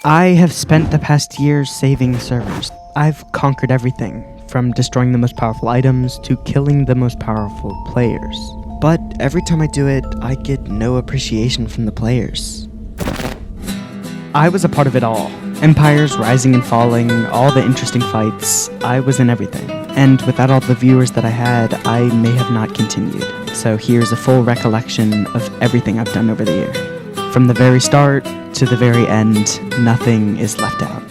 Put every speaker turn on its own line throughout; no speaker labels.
I have spent the past years saving servers. I've conquered everything, from destroying the most powerful items to killing the most powerful players. But every time I do it, I get no appreciation from the players. I was a part of it all. Empires rising and falling, all the interesting fights, I was in everything. And without all the viewers that I had, I may have not continued. So here's a full recollection of everything I've done over the year. From the very start to the very end, nothing is left out.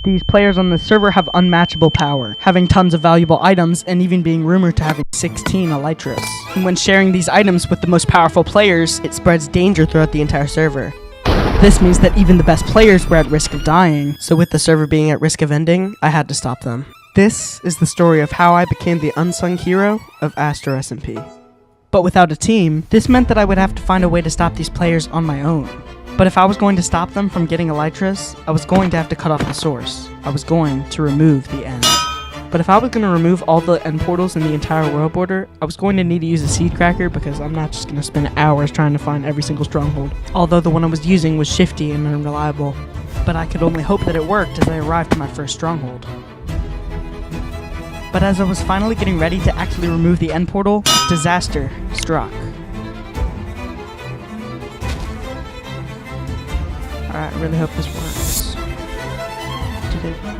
These players on the server have unmatchable power, having tons of valuable items and even being rumored to having 16 elytras. And when sharing these items with the most powerful players, it spreads danger throughout the entire server. This means that even the best players were at risk of dying, so with the server being at risk of ending, I had to stop them. This is the story of how I became the unsung hero of Astro SMP. But without a team, this meant that I would have to find a way to stop these players on my own. But if I was going to stop them from getting elytras, I was going to have to cut off the source. I was going to remove the end. But if I was going to remove all the end portals in the entire world border, I was going to need to use a seed cracker because I'm not just going to spend hours trying to find every single stronghold. Although the one I was using was shifty and unreliable. But I could only hope that it worked as I arrived to my first stronghold. But as I was finally getting ready to actually remove the end portal, disaster struck. Alright, I really hope this works. Did it work?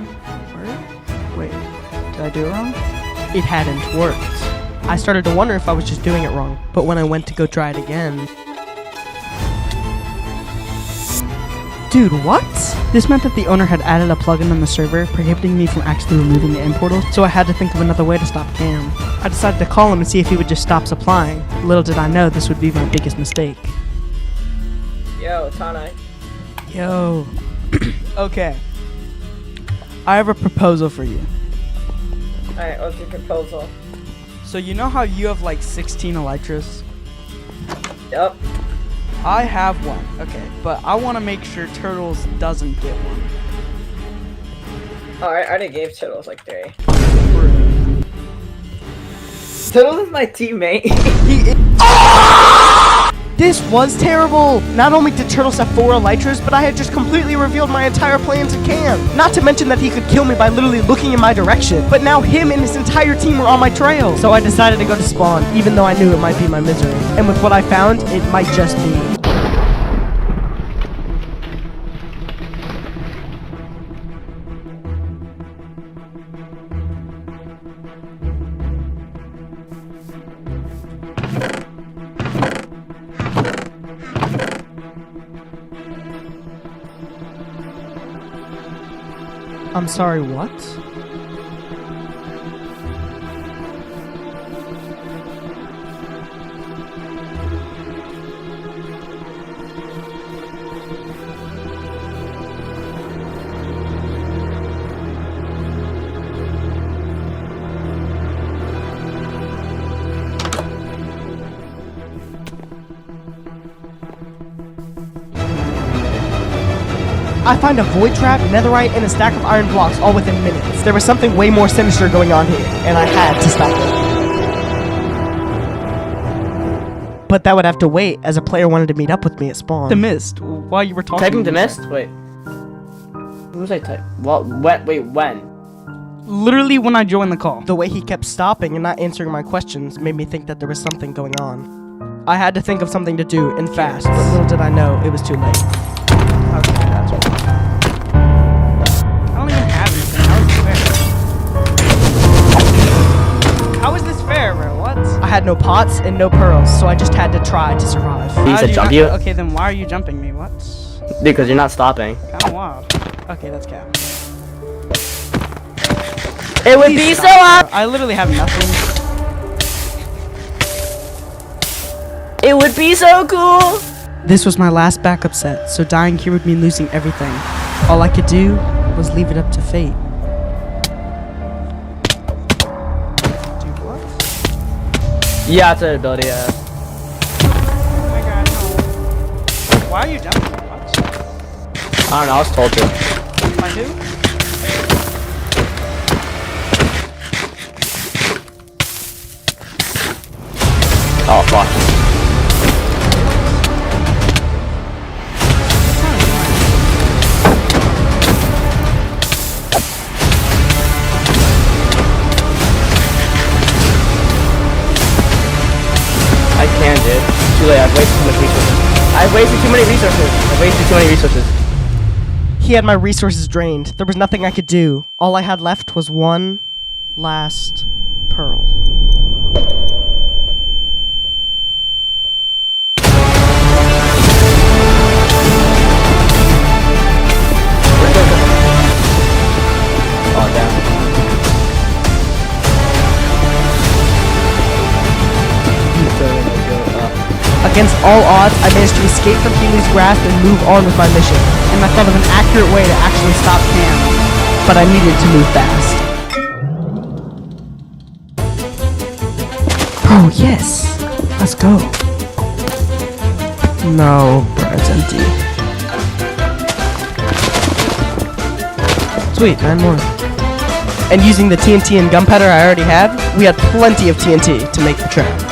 Wait, did I do it wrong? It hadn't worked. I started to wonder if I was just doing it wrong, but when I went to go try it again... Dude, what? This meant that the owner had added a plugin on the server, prohibiting me from actually removing the end portal, so I had to think of another way to stop Cam. I decided to call him and see if he would just stop supplying. Little did I know this would be my biggest mistake.
Yo, Tana.
Yo. Okay. I have a proposal for you.
Alright, what's your proposal?
So you know how you have like 16 elytras?
Yup.
I have one, okay, but I want to make sure Turtles doesn't get one.
Alright, I already gave Turtles like 3. Turtles is my teammate.
This was terrible! Not only did Turtles have 4 elytras, but I had just completely revealed my entire plan to Cam. Not to mention that he could kill me by literally looking in my direction. But now him and his entire team were on my trail. So I decided to go to spawn, even though I knew it might be my misery. And with what I found, it might just be. I'm sorry, what? I find a void trap, netherite, and a stack of iron blocks all within minutes. There was something way more sinister going on here, and I had to stop it. But that would have to wait, as a player wanted to meet up with me at spawn. The mist, while you were talking.
Typing the mist? Wait. Who was I typing? Well, wait, when?
Literally when I joined the call. The way he kept stopping and not answering my questions made me think that there was something going on. I had to think of something to do, and fast, but little did I know it was too late. Okay, that's right. I don't even have anything. How is this fair, bro? What? I had no pots and no pearls, so I just had to try to survive.
He said jump you?
Okay, then why are you jumping me? What?
Because you're not stopping.
Kinda wild. Okay, that's cap.
It would be so up.
I literally have nothing.
It would be so cool.
This was my last backup set, so dying here would mean losing everything. All I could do was leave it up to fate. Dude, what?
Yeah, it's an ability, yeah.
Oh my god, no. Why are you jumping? What?
I don't know, I was told to.
By who?
too late. I've wasted too much resources. I've wasted too many resources. I've wasted too many resources.
He had my resources drained. There was nothing I could do. All I had left was one last pearl.
Oh, damn.
Against all odds, I managed to escape from Healy's grasp and move on with my mission. And I thought of an accurate way to actually stop Cam. But I needed to move fast. Oh, yes. Let's go. No, bro, it's empty. Sweet, 9 more. And using the TNT and gunpowder I already had, we had plenty of TNT to make the trap.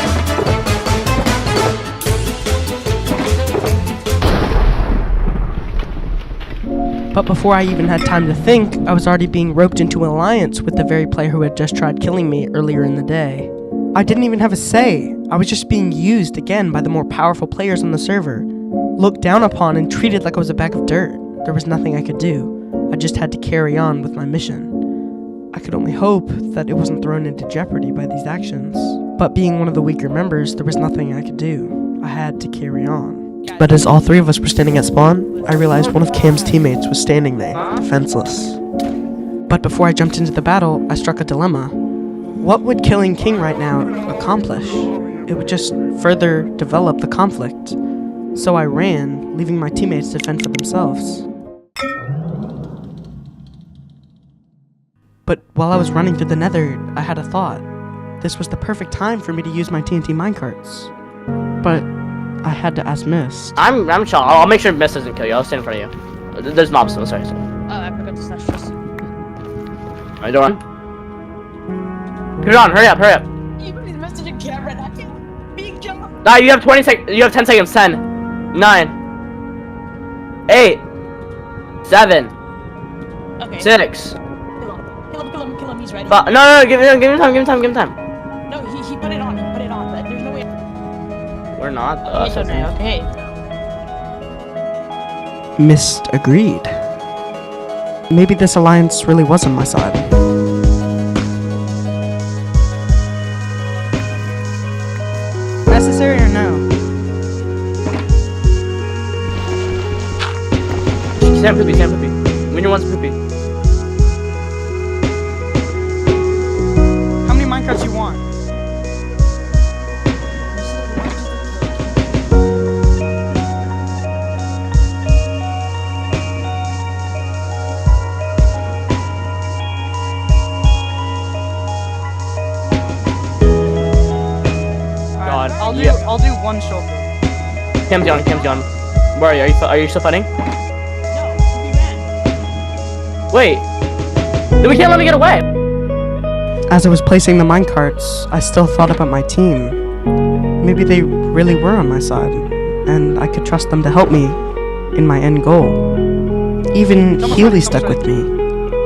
But before I even had time to think, I was already being roped into an alliance with the very player who had just tried killing me earlier in the day. I didn't even have a say. I was just being used again by the more powerful players on the server. Looked down upon and treated like I was a bag of dirt. There was nothing I could do. I just had to carry on with my mission. I could only hope that it wasn't thrown into jeopardy by these actions. But being one of the weaker members, there was nothing I could do. I had to carry on. But as all 3 of us were standing at spawn, I realized one of Cam's teammates was standing there, defenseless. But before I jumped into the battle, I struck a dilemma. What would killing King right now accomplish? It would just further develop the conflict. So I ran, leaving my teammates to fend for themselves. But while I was running through the nether, I had a thought. This was the perfect time for me to use my TNT minecarts. But I had to ask Mist.
I'm chill. I'll make sure Mist doesn't kill you. I'll stand in front of you. There's mobs still. Sorry.
Oh, I forgot to slash this.
Alright, don't run. Put it on. Hurry up.
You put the message in camera and I can't be jump.
Nah, you have 20 seconds. You have 10 seconds. 10, 9, 8, 7,
Okay.
6.
Kill him. He's ready.
No. Give him time.
No, he put it on. But there's no way.
We're not.
Okay.
Mist agreed. Maybe this alliance really was on my side.
Necessary or no?
Sam poopy. Winner wants poopy.
How many minecarts you want?
God.
I'll do one shoulder.
Cam's on. Where are you? Are you still fighting?
No, he ran.
Wait. Then we can't let me get away.
As I was placing the minecarts, I still thought about my team. Maybe they really were on my side, and I could trust them to help me in my end goal. Even Healy stuck with me,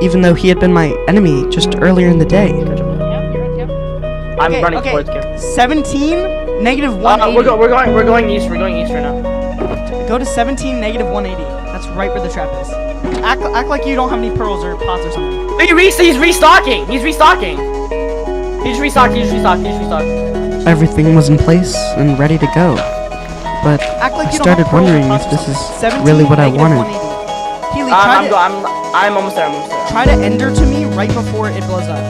even though he had been my enemy just earlier in the day.
Yep, you're right, yep.
I'm running towards Cam.
17, negative 180.
We're going east. We're going east right now.
Go to 17, negative 180. That's right where the trap is. Act like you don't have any pearls or pots or something.
He's restocking. He's restocked.
Everything was in place and ready to go. But
Act like
I
you don't
started
have pearls or
wondering if
pots or
this is
something. 17,
really what I
negative
wanted.
180. Healy,
I'm almost there.
try to ender to me right before it blows up.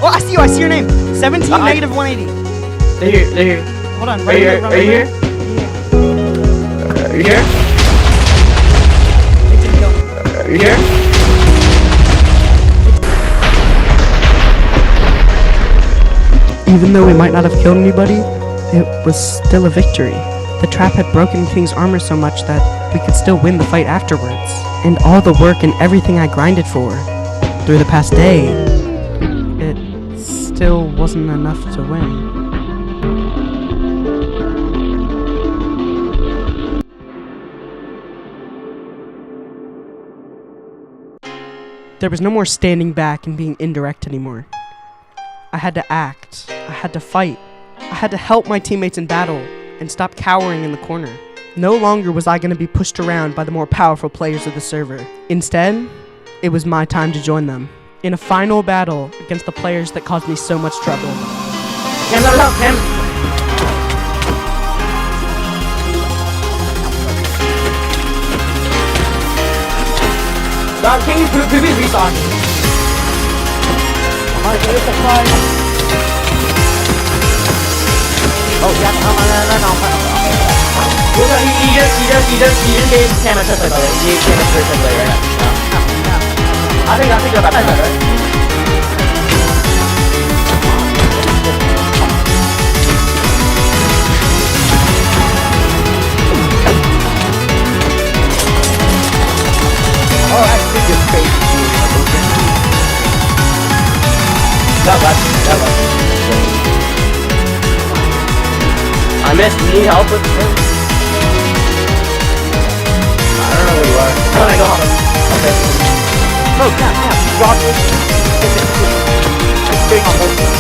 Oh, I see your name. 17, negative 180.
They're here.
Hold on.
Are you here? Are you here? Are you here? Are you here?
Even though we might not have killed anybody, it was still a victory. The trap had broken King's armor so much that we could still win the fight afterwards. And all the work and everything I grinded for through the past day, it still wasn't enough to win. There was no more standing back and being indirect anymore. I had to act. I had to fight. I had to help my teammates in battle and stop cowering in the corner. No longer was I going to be pushed around by the more powerful players of the server. Instead, it was my time to join them in a final battle against the players that caused me so much trouble.
Cam, level up, Cam. Can you please restock? Oh, yeah, no. He just gave Cam a chest plate, by the way. He gave Cam a chest plate right now. I think you're about that, right? Oh, I think it's crazy. That was. I missed. Need help with him? I don't know where you are. When I go home. Okay. Oh, yeah. Drop it. It's big on both.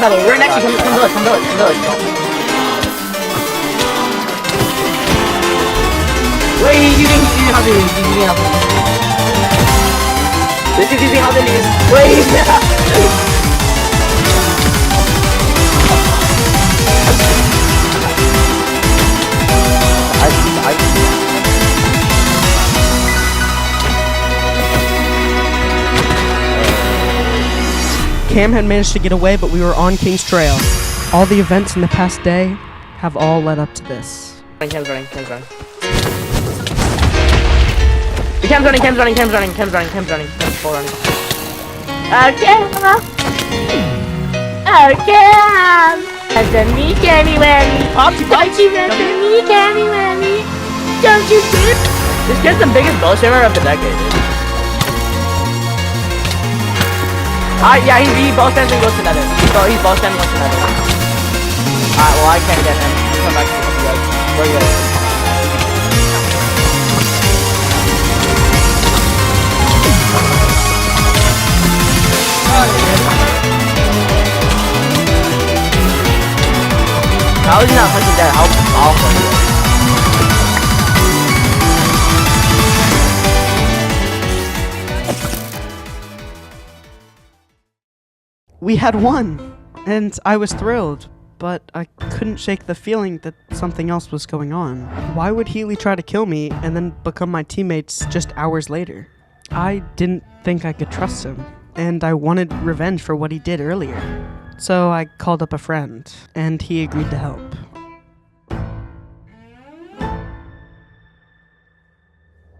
We're next to come village. Wait, he's using housing. This is using housing. Wait.
Cam had managed to get away, but we were on King's Trail. All the events in the past day have all led up to this.
Cam's running. Cam's running. Full running. Underneath anywhere. Don't you see? This kid's the biggest bullshimmer of the decade, dude. Yeah, he both stands and goes to nether. He's both standing and goes to nether. Alright, well, I can't get him. I'll come back to you guys. Where are you guys? How is he not hunting there? How awful are you?
We had won, and I was thrilled, but I couldn't shake the feeling that something else was going on. Why would Healy try to kill me and then become my teammates just hours later? I didn't think I could trust him, and I wanted revenge for what he did earlier. So I called up a friend, and he agreed to help.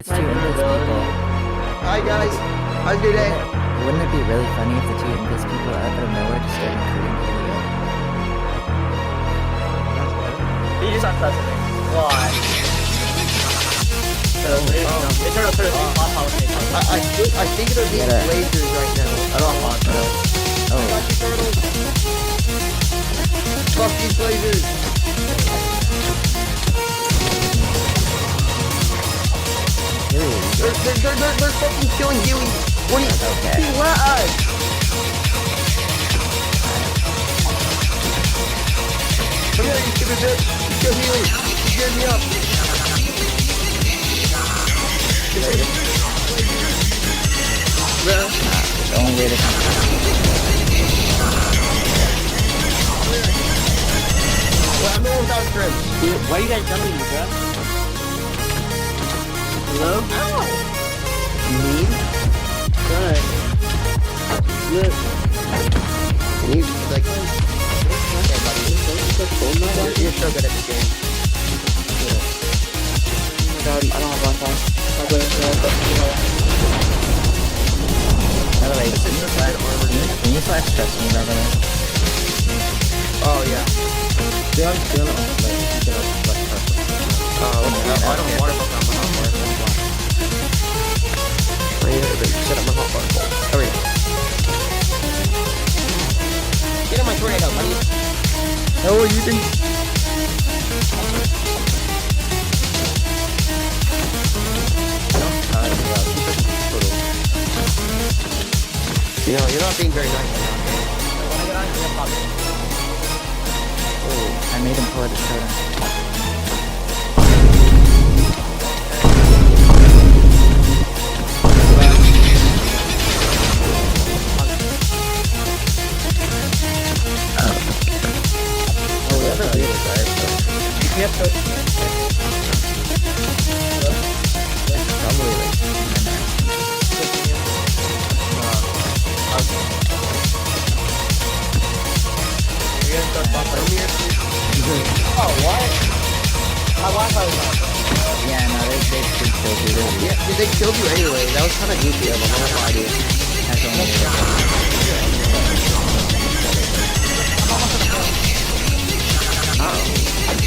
It's two English people.
Hi guys, how's your day?
Wouldn't it be really funny if the two English people out of nowhere just started recruiting Julio?
He just unprecedented. Why?
I think it'll be lasers right now.
I don't want that.
Fuck these lasers. They're fucking killing Huey. What do you
okay.
Let us. Come here, you stupid bitch. Kill Huey. You geared me up.
The only way to
Well, I'm the one without strength.
Why are you guys jumping me, bro? Hello?
Ow!
Me? Good. Look.
You like... Okay, buddy. You're so good at this game.
God, I don't have Wi-Fi.
By the way, can you flash trust me, by the way?
Oh, yeah. I don't want to fuck on my hotbar. Set up my hotbar. Hurry. Get on my tornado, buddy. Oh, you can... You know, you're not being very nice right now.
When I get on, you're gonna pop it.
I made him pull out his totem.
Oh, that's not legal, right?
You have to.
Probably like...
You're gonna start buffering. Oh, what? My Wi-Fi was on.
Yeah, no, they should kill you.
Yeah, dude, they killed you anyway. That was kind of goofy of them. I'm not gonna lie to you.
That's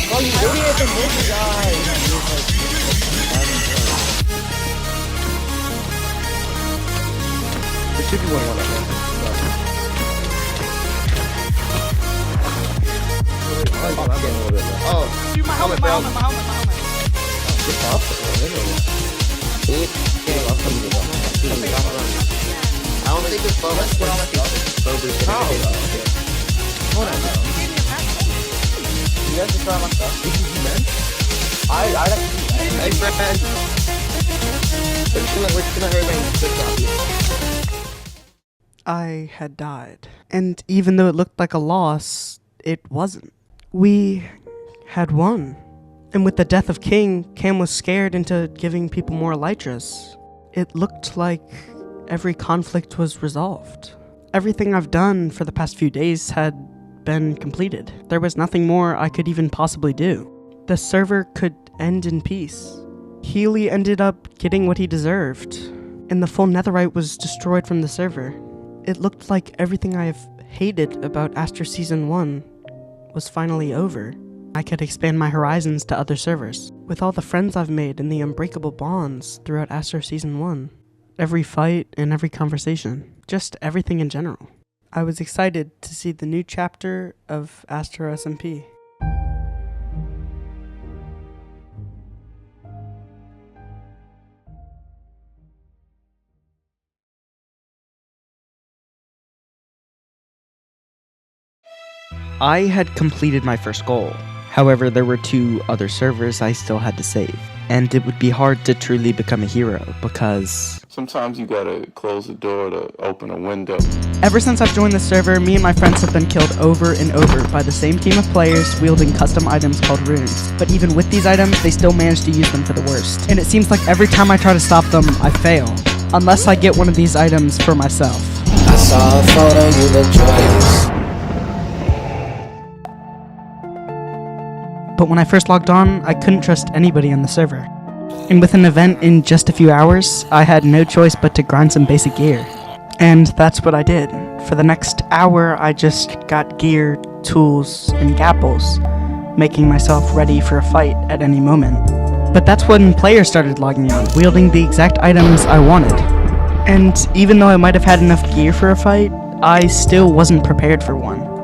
Oh, you idiot, the movie guy!
There should be one on that one. Oh,
Dude, my helmet, my helmet, my helmet, my helmet.
get off it. I don't think it's fun. Let's get on the
You guys just try my stuff. I'd actually
Hey, friend. We're just gonna hurry and quick off you.
I had died. And even though it looked like a loss, it wasn't. We had won. And with the death of King, Cam was scared into giving people more elytras. It looked like every conflict was resolved. Everything I've done for the past few days had been completed. There was nothing more I could even possibly do. The server could end in peace. Healy ended up getting what he deserved, and the full netherite was destroyed from the server. It looked like everything I have hated about Astro Season 1 was finally over. I could expand my horizons to other servers. With all the friends I've made and the unbreakable bonds throughout Astro Season 1. Every fight and every conversation. Just everything in general. I was excited to see the new chapter of Astro SMP. I had completed my first goal. However, there were 2 other servers I still had to save. And it would be hard to truly become a hero because...
Sometimes you gotta close the door to open a window.
Ever since I've joined the server, me and my friends have been killed over and over by the same team of players wielding custom items called runes. But even with these items, they still manage to use them for the worst. And it seems like every time I try to stop them, I fail. Unless I get one of these items for myself.
I saw a photo, you look joyous.
But when I first logged on, I couldn't trust anybody on the server. And with an event in just a few hours, I had no choice but to grind some basic gear. And that's what I did. For the next hour, I just got gear, tools, and gapples, making myself ready for a fight at any moment. But that's when players started logging on, wielding the exact items I wanted. And even though I might have had enough gear for a fight, I still wasn't prepared for one.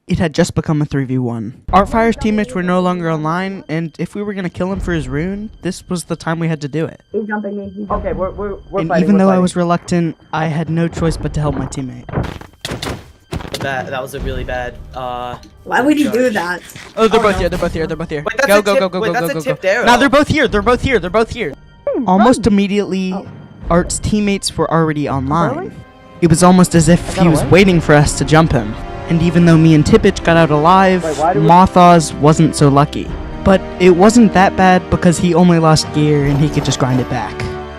It had just become a 3v1. Artfire's teammates were no longer online, and if we were going to kill him for his rune, this was the time we had to do it.
He's jumping me.
Okay, we're
And
fighting,
even
we're
though I
fighting.
was reluctant, I had no choice but to help my teammate.
That was a really bad,
Why would you do that?
Oh, they're both here, they're both here, they're both here.
Wait, that's
Go,
a
go,
tip-
go, go,
wait,
go,
that's
go,
a
go,
tipped
go.
arrow.
Now they're both here, they're both here, they're both here. Almost immediately, Art's teammates were already online. It was almost as if he was waiting for us to jump him. And even though me and Tippich got out alive, Mothaz wasn't so lucky. But it wasn't that bad because he only lost gear and he could just grind it back.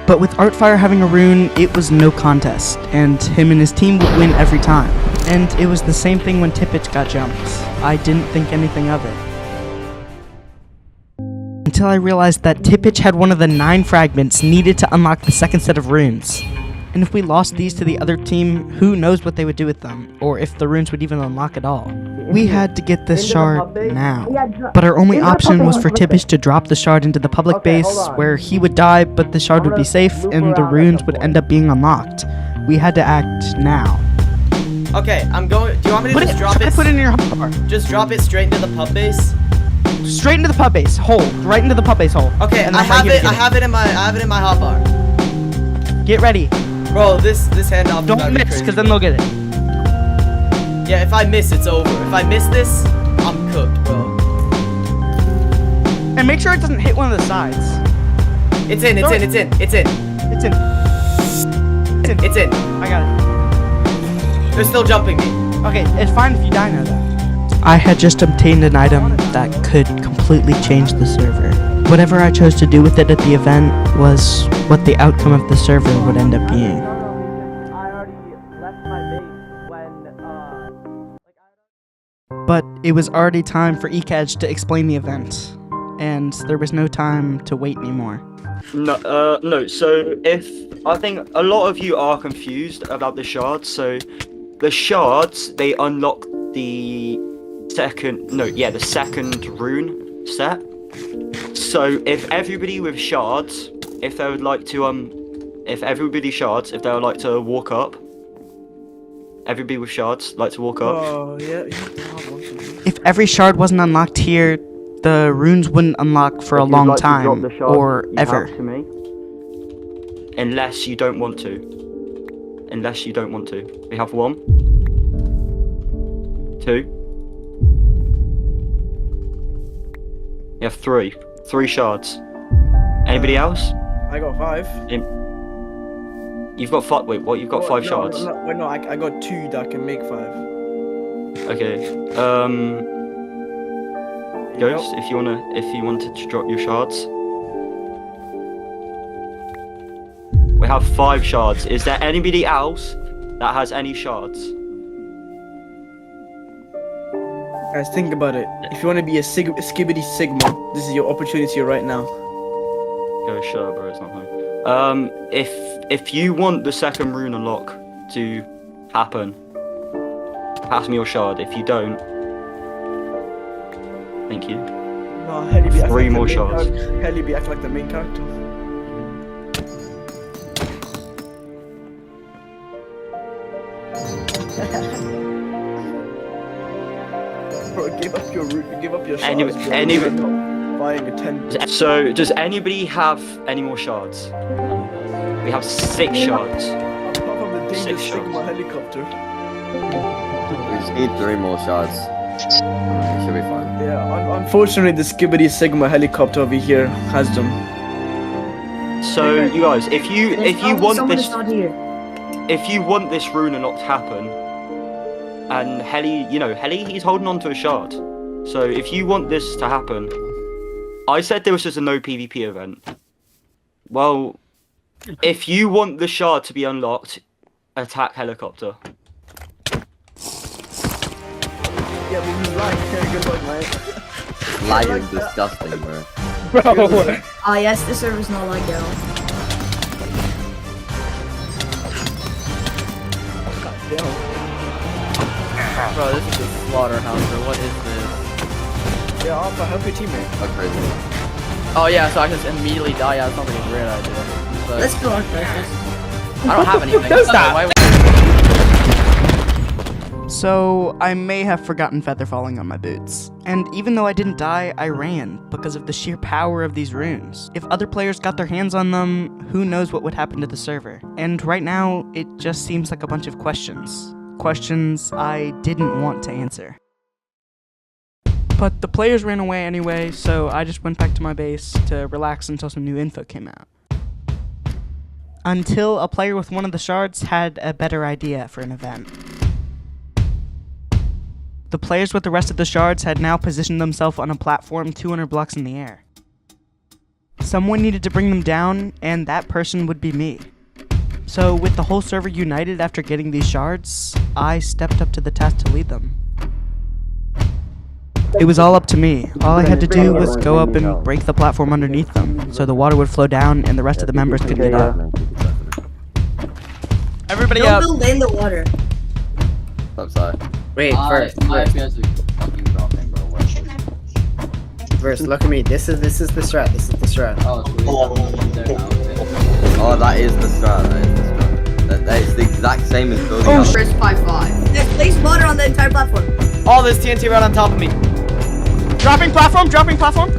But with Artfire having a rune, it was no contest, and him and his team would win every time. And it was the same thing when Tippich got jumped. I didn't think anything of it. Until I realized that Tippich had one of the 9 fragments needed to unlock the second set of runes. And if we lost these to the other team, who knows what they would do with them, or if the runes would even unlock at all. We had to get this shard now, but our only option was for Tippich to drop the shard into the public base, where he would die, but the shard would be safe, and the runes would end up being unlocked. We had to act now.
Okay, I'm going. Do you want me to just drop it?
Put it in your hotbar.
Just drop it straight into the pub base.
Straight into the pub base hole, right into the pub base hole.
Okay,
And
I
I'm right
have
here to
it.
get
I have it in my hotbar.
Get ready.
Bro, this handoff.
Don't miss, because then they'll get it.
Yeah, if I miss, it's over. If I miss this, I'm cooked, bro.
And make sure it doesn't hit one of the sides.
It's in.
It's in. I got it.
They're still jumping me.
Okay, it's fine if you die now, though. I had just obtained an item that could completely change the server. Whatever I chose to do with it at the event was what the outcome of the server would end up being. But it was already time for Ekaj to explain the event, and there was no time to wait anymore.
No, so I think a lot of you are confused about the shards, so the shards, they unlock the second rune set. So if everybody with shards, if they would like to walk up, everybody with shards like to walk up.
Oh, yeah.
If every shard wasn't unlocked here, the runes wouldn't unlock for a
If you'd
long
like to drop
time,
the shard,
or
you
ever.
have to me. Unless you don't want to. We have 1, 2. We have 3. 3 shards. Anybody else?
I got 5.
You've got 5. Wait, what? You've got 5 shards?
No, I got 2 that can make 5.
Okay. Ghost, if you wanted to drop your shards. We have 5 shards. Is there anybody else that has any shards?
Guys, think about it. If you want to be a skibbity sigma, this is your opportunity right now.
Go, shut up, bro. It's not home. If you want the second rune unlock to happen, pass me your shard. If you don't, thank you.
No, Helly be
3 more shards.
Helly be act like the main character. Bro, give up your root. Give up your shards. Buying a 10.
So, does anybody have any more shards? We have 6 shards.
Apart from the dangerous
6 shards.
sigma helicopter.
We just need 3 more shots. It should be fine.
Yeah, unfortunately, the skibbity sigma helicopter over here has them.
So, you guys, if you want this,
Not here.
if you want this rune unlock to happen, and Helly, he's holding on to a shard. So if you want this to happen, I said there was just a no PvP event. Well, if you want the shard to be unlocked, attack helicopter.
Yeah, but he's lying. Good luck, mate.
Lag is disgusting, bro.
Bro.
Ah, yes, the server's not like that.
Bro, this is a slaughterhouse, bro. What is this? Yeah, Alpha, help your teammate.
That's crazy.
Oh yeah, so I just immediately die. Yeah, it's not like a great idea. But
Let's go on first.
I don't have anything.
Who does
so
that?
why-
So, I may have forgotten feather falling on my boots. And even though I didn't die, I ran because of the sheer power of these runes. If other players got their hands on them, who knows what would happen to the server. And right now, it just seems like a bunch of questions. Questions I didn't want to answer. But the players ran away anyway, so I just went back to my base to relax until some new info came out. Until a player with one of the shards had a better idea for an event. The players with the rest of the shards had now positioned themselves on a platform 200 blocks in the air. Someone needed to bring them down, and that person would be me. So with the whole server united after getting these shards, I stepped up to the task to lead them. It was all up to me. All I had to do was go up and break the platform underneath them, so the water would flow down and the rest of the members could get up. Everybody
Don't
up!
build in the water.
Upside.
Wait, first, look at me. This is the strat. This is the strat.
Oh, that is the strat. That's the exact same as building up.
First 5-5. Yes, place water on the entire platform.
All this TNT right on top of me.
Dropping platform! Dropping platform!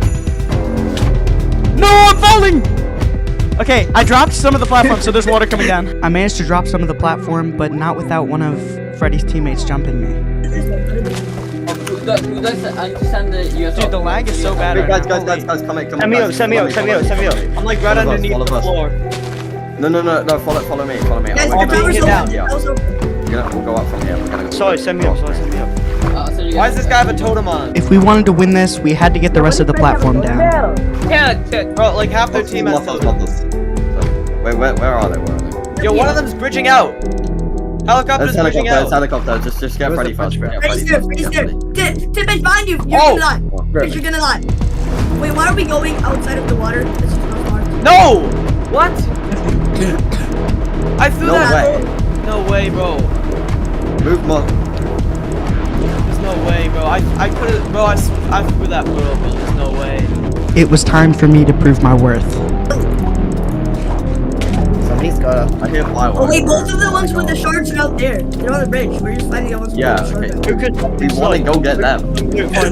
No, I'm falling! Okay, I dropped some of the platform, so there's water coming down. I managed to drop some of the platform, but not without one of Freddy's teammates jumping me.
Who does understand the UFO?
Dude, the lag is so bad.
Guys, come here.
Send me up.
I'm like right underneath the floor.
No, follow me.
Guys,
We're
the tower's
gonna
open.
we'll go up from here. We're gonna go.
Sorry, send me up.
Why does this guy have a totem on?
If we wanted to win this, we had to get the rest of the platform down.
Yeah, bro, like half their team has totems.
Wait, where are they?
Yo, one of them's bridging out. Helicopter's bridging out.
Helicopter. Just get Freddy first.
Freddy's there. Tip is behind you. You're gonna die. Chris, you're gonna die. Wait, why are we going outside of the water? This is not smart.
No! What? I threw
No
that.
way.
No way, bro.
Move more.
There's no way, bro. I could have, bro. I threw that, bro. But there's no way.
It was time for me to prove my worth.
Somebody's got. I hear fireworks.
Oh wait, both of the ones with the shards are out there. They're on the bridge. We're just finding the ones with the shards.
We want to go get them.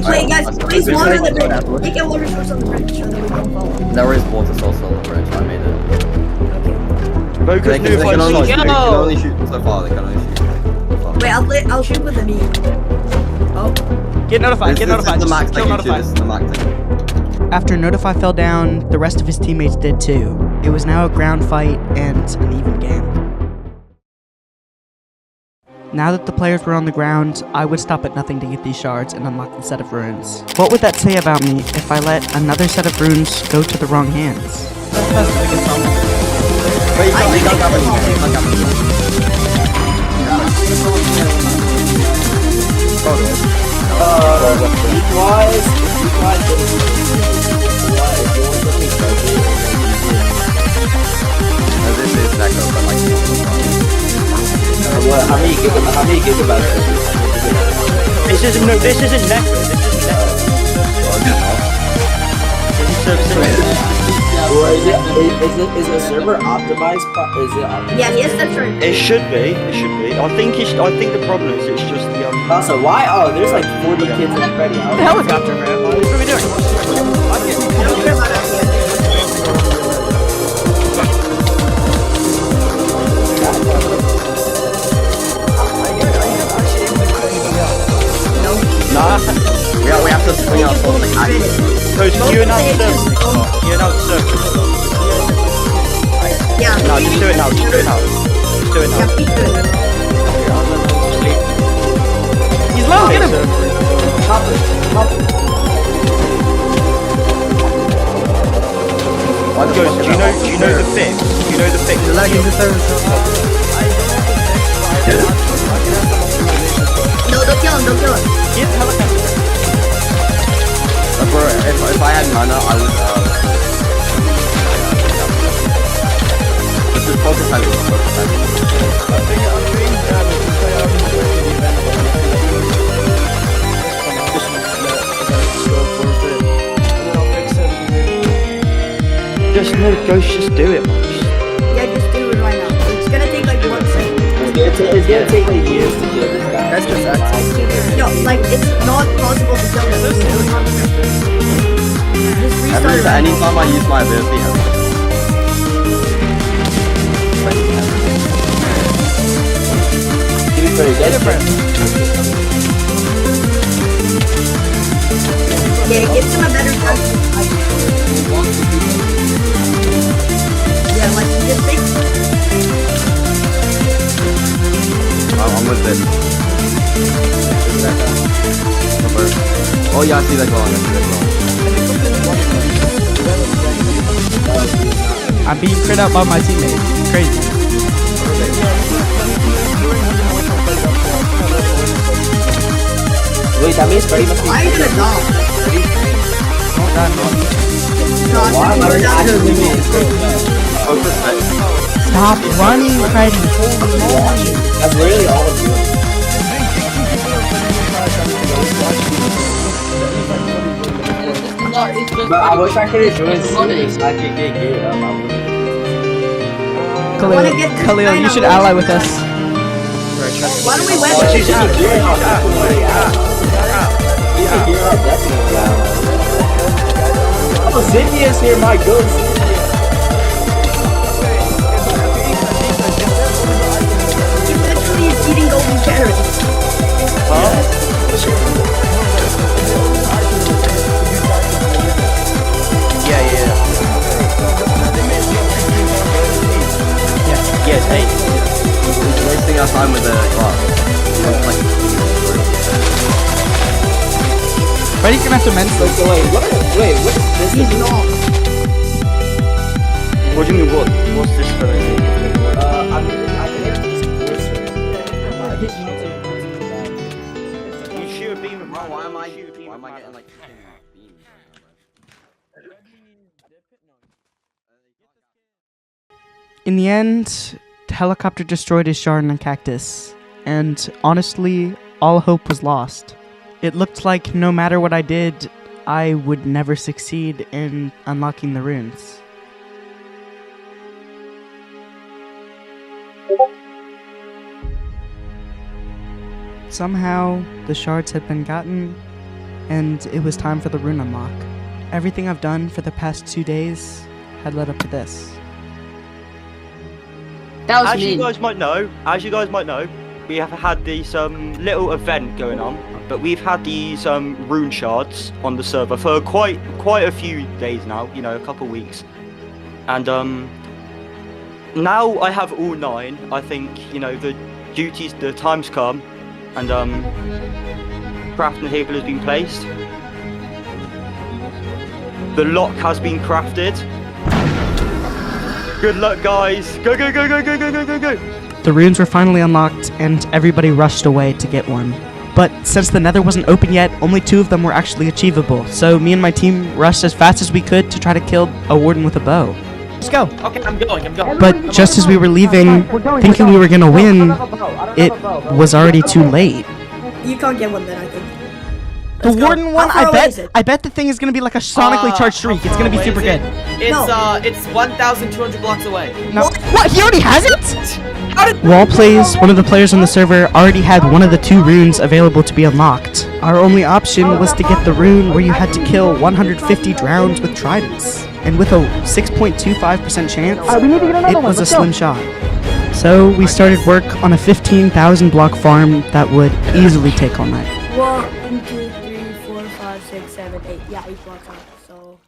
Wait, guys, please water the bridge. Make a water source on the bridge so that we don't fall.
There is water source on the bridge. I made it.
Focus,
They can only shoot so far. They can only shoot.
Wait, I'll shoot with the beam. Oh.
Get notified,
This is the max thing. This is the max thing.
After Notify fell down, the rest of his teammates did too. It was now a ground fight and an even game. Now that the players were on the ground, I would stop at nothing to get these shards and unlock the set of runes. What would that say about me if I let another set of runes go to the wrong hands?
Wait, you can't have anything.
How many gigabytes?
This isn't necro. This isn't necro.
Is the server optimized?
Yes, that's right.
It should be. I think the problem is it's just the
Also, why? Oh, there's like 40 kids in Freddy.
The helicopter, man. What are we doing?
Nah.
We have to swing our sword like that.
Coach, you announce the
Yeah.
No, just do it now.
Yeah, please do it.
He's low, get him!
Coach, do you know the fix? Do you know the fix?
No, don't kill him.
Get the helicopter.
Bro, if I had mana, I would. This is focus
Just do it.
Yeah, just do it right now. It's gonna take like 1 second.
It's gonna take like years to kill this guy.
That's just that.
No, like it's not possible to kill him. Just restart it right now.
Anytime I use my ability,
Yeah, it gives him a better chance. Yeah, like you just think.
I'm with it. Oh yeah, I see that going.
I'm being crit out by my teammate. Crazy.
Wait, that means Freddy must be.
Why are you gonna die? No,
Why am I
Stop running, Freddy.
That's really all of you. But I wish I could have joined Series so I could get geared up.
Khalil, you should ally with us.
Why don't we win?
Oh, Cynthia's here, my good.
Freddy's gonna have to mention.
Wait, what is this?
He's not.
What do you mean, what's this spelling? You shoot a beam of
Why am I getting like beams?
In the end, the helicopter destroyed his shard and a cactus, and honestly, all hope was lost. It looked like no matter what I did, I would never succeed in unlocking the runes. Somehow, the shards had been gotten, and it was time for the rune unlock. Everything I've done for the past 2 days had led up to this.
That was
As
mean.
you guys might know, we have had this little event going on, but we've had these rune shards on the server for quite a few days now, you know, a couple weeks. And now I have all 9. I think, you know, the time's come, and crafting table has been placed. The lock has been crafted. Good luck, guys. Go, go, go, go, go, go, go, go, go.
The runes were finally unlocked, and everybody rushed away to get one. But since the nether wasn't open yet, only 2 of them were actually achievable, so me and my team rushed as fast as we could to try to kill a warden with a bow. Let's go!
Okay, I'm going.
But just as we were leaving, thinking we were gonna win, it was already too late.
You can't get one then, I think.
The warden one,
How far away is it?
I bet the thing is gonna be like a sonically charged streak. It's gonna be super good.
It's 1,200 blocks away.
No. What? He already has it? Wallplays, one of the players on the server, already had one of the 2 runes available to be unlocked. Our only option was to get the rune where you had to kill 150 drowns with tridents. And with a 6.25% chance, it was a slim shot. So we started work on a 15,000 block farm that would easily take all night.
1, 2, 3, 4, 5, 6, 7, 8. Yeah, 8 blocks out. So.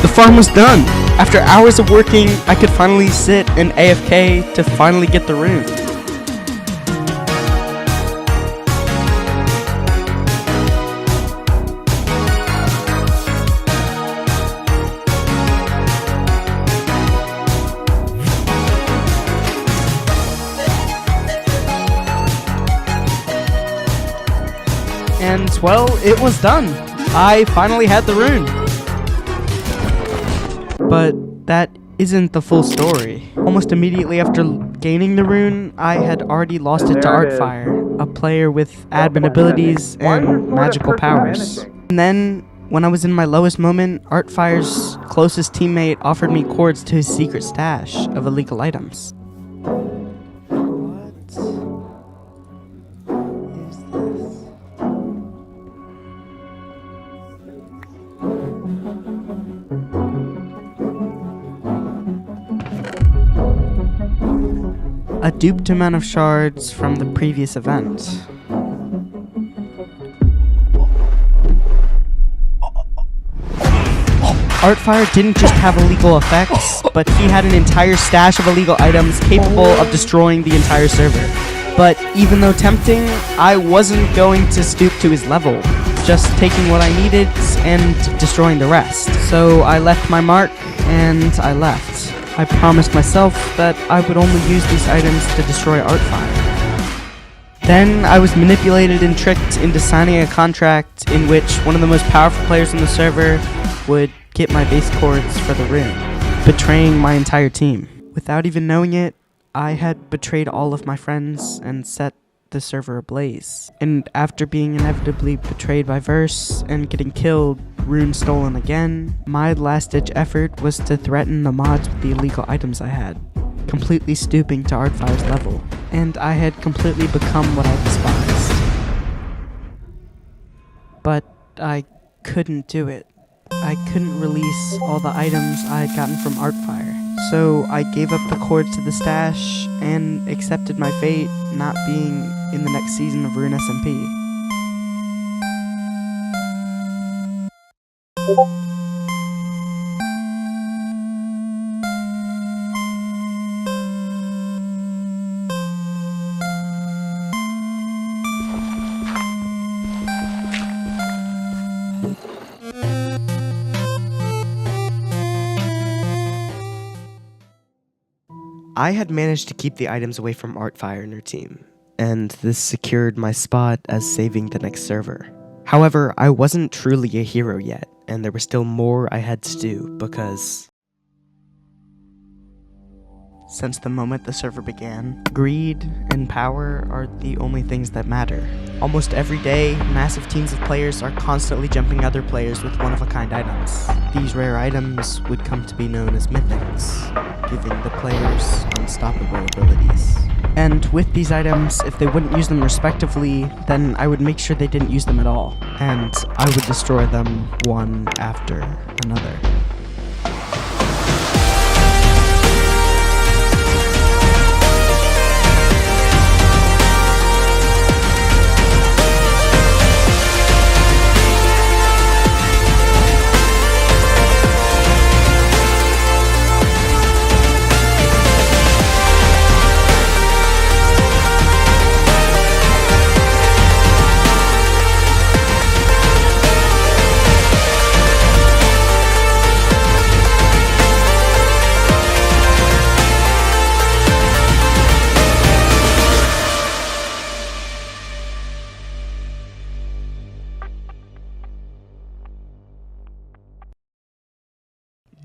The farm was done. After hours of working, I could finally sit in AFK to finally get the rune. And, well, it was done. I finally had the rune. But that isn't the full story. Almost immediately after gaining the rune, I had already lost it to Artfire, a player with admin abilities and magical powers. And then, when I was in my lowest moment, Artfire's closest teammate offered me cords to his secret stash of illegal items. A duped amount of shards from the previous event. Artfire didn't just have illegal effects, but he had an entire stash of illegal items capable of destroying the entire server. But even though tempting, I wasn't going to stoop to his level, just taking what I needed and destroying the rest. So I left my mark, and I left. I promised myself that I would only use these items to destroy Artfire. Then I was manipulated and tricked into signing a contract in which one of the most powerful players on the server would get my base chords for the Rune, betraying my entire team. Without even knowing it, I had betrayed all of my friends and set the server ablaze. And after being inevitably betrayed by Verse and getting killed, Rune stolen again, my last-ditch effort was to threaten the mods with the illegal items I had, completely stooping to Artfire's level, and I had completely become what I despised. But I couldn't do it. I couldn't release all the items I had gotten from Artfire. So I gave up the cords to the stash and accepted my fate not being in the next season of Rune SMP.
I had managed to keep the items away from Artfire and her team, and this secured my spot as saving the next server. However, I wasn't truly a hero yet, and there was still more I had to do because since the moment the server began, greed and power are the only things that matter. Almost every day, massive teams of players are constantly jumping other players with one-of-a-kind items. These rare items would come to be known as Mythics, giving the players unstoppable abilities. And with these items, if they wouldn't use them respectively, then I would make sure they didn't use them at all, and I would destroy them one after another.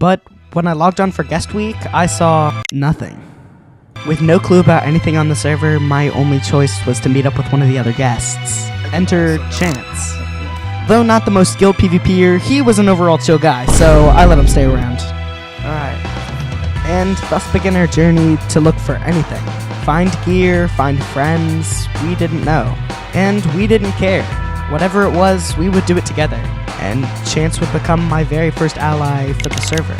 But when I logged on for guest week, I saw nothing. With no clue about anything on the server, my only choice was to meet up with one of the other guests. Enter Chance. Though not the most skilled PvPer, he was an overall chill guy, so I let him stay around. Alright. And thus began our journey to look for anything. Find gear, find friends, we didn't know. And we didn't care. Whatever it was, we would do it together. And Chance would become my very first ally for the server.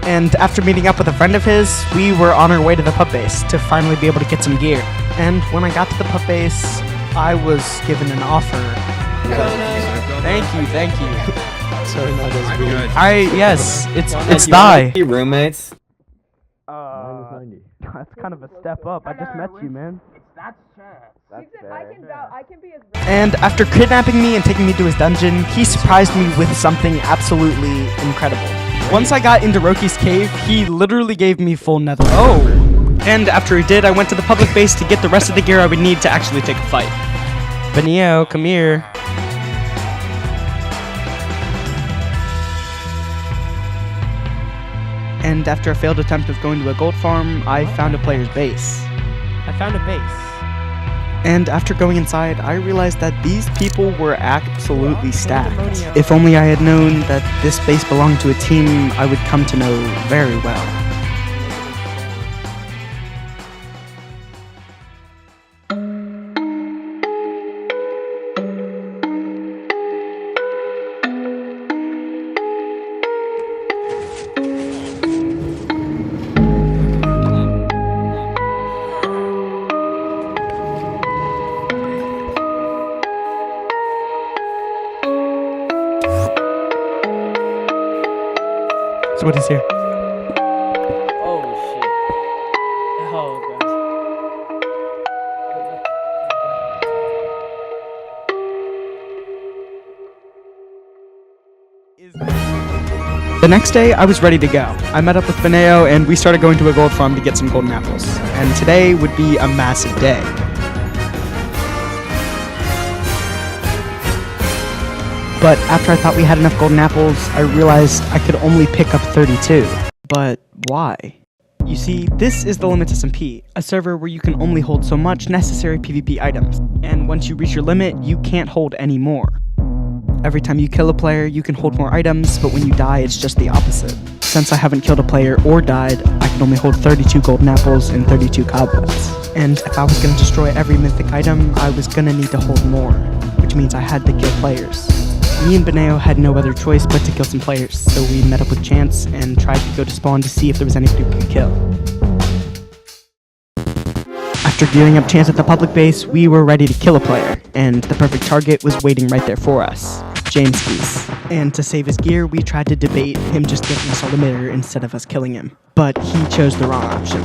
And after meeting up with a friend of his, we were on our way to the pub base to finally be able to get some gear. And when I got to the pub base, I was given an offer. Thank you.
Sorry, not as good.
Yes, it's thy.
Roommates.
That's kind of a step up. I just met you, man.
I can be his
And after kidnapping me and taking me to his dungeon, he surprised me with something absolutely incredible. Once I got into Roki's cave, he literally gave me full nether. Oh! And after he did, I went to the public base to get the rest of the gear I would need to actually take a fight. Benio, come here. And after a failed attempt of going to a gold farm, I found a player's base. And after going inside, I realized that these people were absolutely stacked. If only I had known that this base belonged to a team I would come to know very well.
So what is here?
Oh shit. Oh god.
The next day, I was ready to go. I met up with Beneo and we started going to a gold farm to get some golden apples. And today would be a massive day. But after I thought we had enough golden apples, I realized I could only pick up 32. But why? You see, this is the Limitless SMP, a server where you can only hold so much necessary PvP items. And once you reach your limit, you can't hold any more. Every time you kill a player, you can hold more items, but when you die, it's just the opposite. Since I haven't killed a player or died, I can only hold 32 golden apples and 32 cobwebs. And if I was going to destroy every mythic item, I was going to need to hold more, which means I had to kill players. Me and Beneo had no other choice but to kill some players, so we met up with Chance and tried to go to spawn to see if there was anybody we could kill. After gearing up Chance at the public base, we were ready to kill a player, and the perfect target was waiting right there for us. Jameski's. And to save his gear, we tried to debate him just giving us a limiter instead of us killing him. But he chose the wrong option.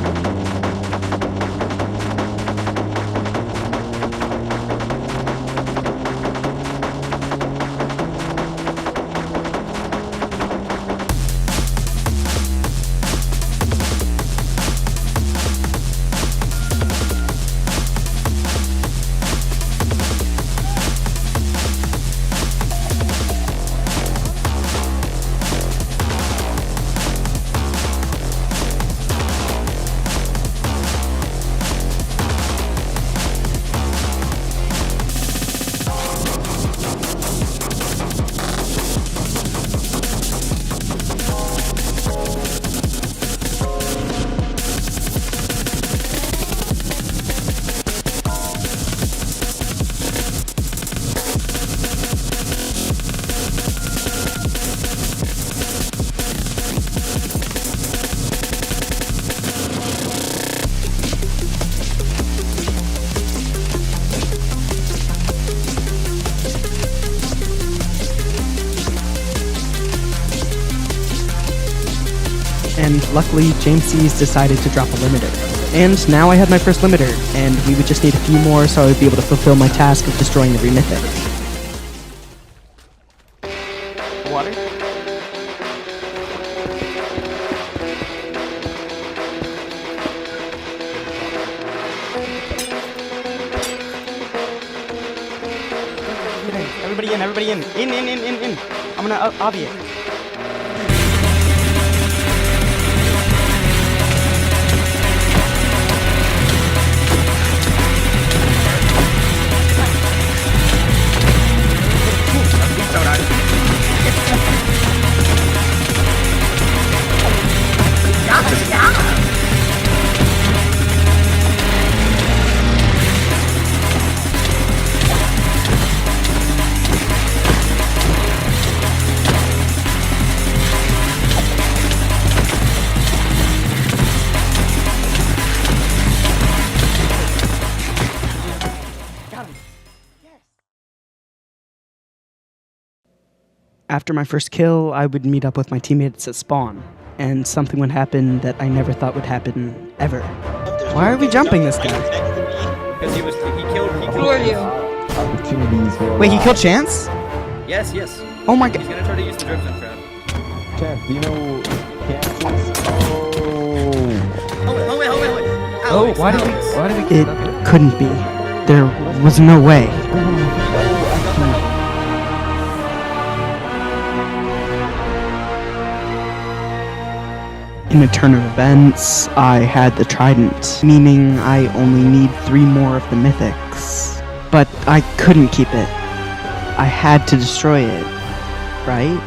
And luckily, Jameski's decided to drop a limiter. And now I had my first limiter, and we would just need a few more so I would be able to fulfill my task of destroying every mythic.
Water?
Everybody in, everybody in. In. I'm gonna obby it. After my first kill, I would meet up with my teammates at spawn, and something would happen that I never thought would happen, ever. Why are we jumping this guy?
Because he killed
Who are you?
Wait, he killed Chance?
Yes.
Oh my god.
He's gonna try to use the drip zone trap.
Chance, do you know Kansas?
Oh,
Why did we
It couldn't be. There was no way. In a turn of events, I had the trident, meaning I only need 3 more of the mythics. But I couldn't keep it. I had to destroy it, right?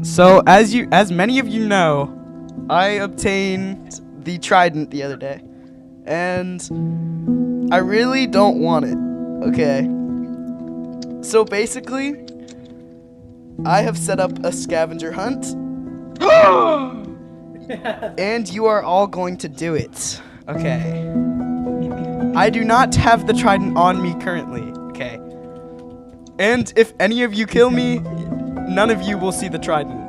So, as many of you know, I obtained the trident the other day. And I really don't want it, okay? So basically, I have set up a scavenger hunt. And you are all going to do it.
Okay. I do not have the trident on me currently. Okay. And if any of you kill me, none of you will see the trident.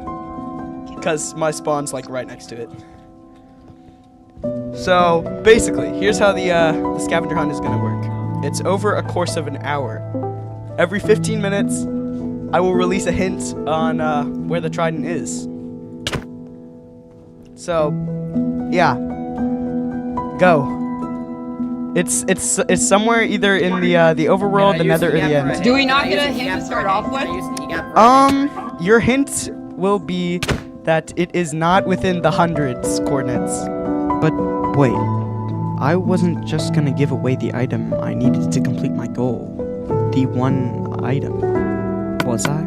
Because my spawn's like right next to it. So, basically, here's how the scavenger hunt is gonna work. It's over a course of an hour. Every 15 minutes, I will release a hint on where the trident is. So, yeah. Go. It's somewhere either in the overworld, the nether, or the end.
Do we not get a hint to start off with?
Your hint will be that it is not within the hundreds coordinates.
But wait, I wasn't just gonna give away the item I needed to complete my goal. The one item, was I?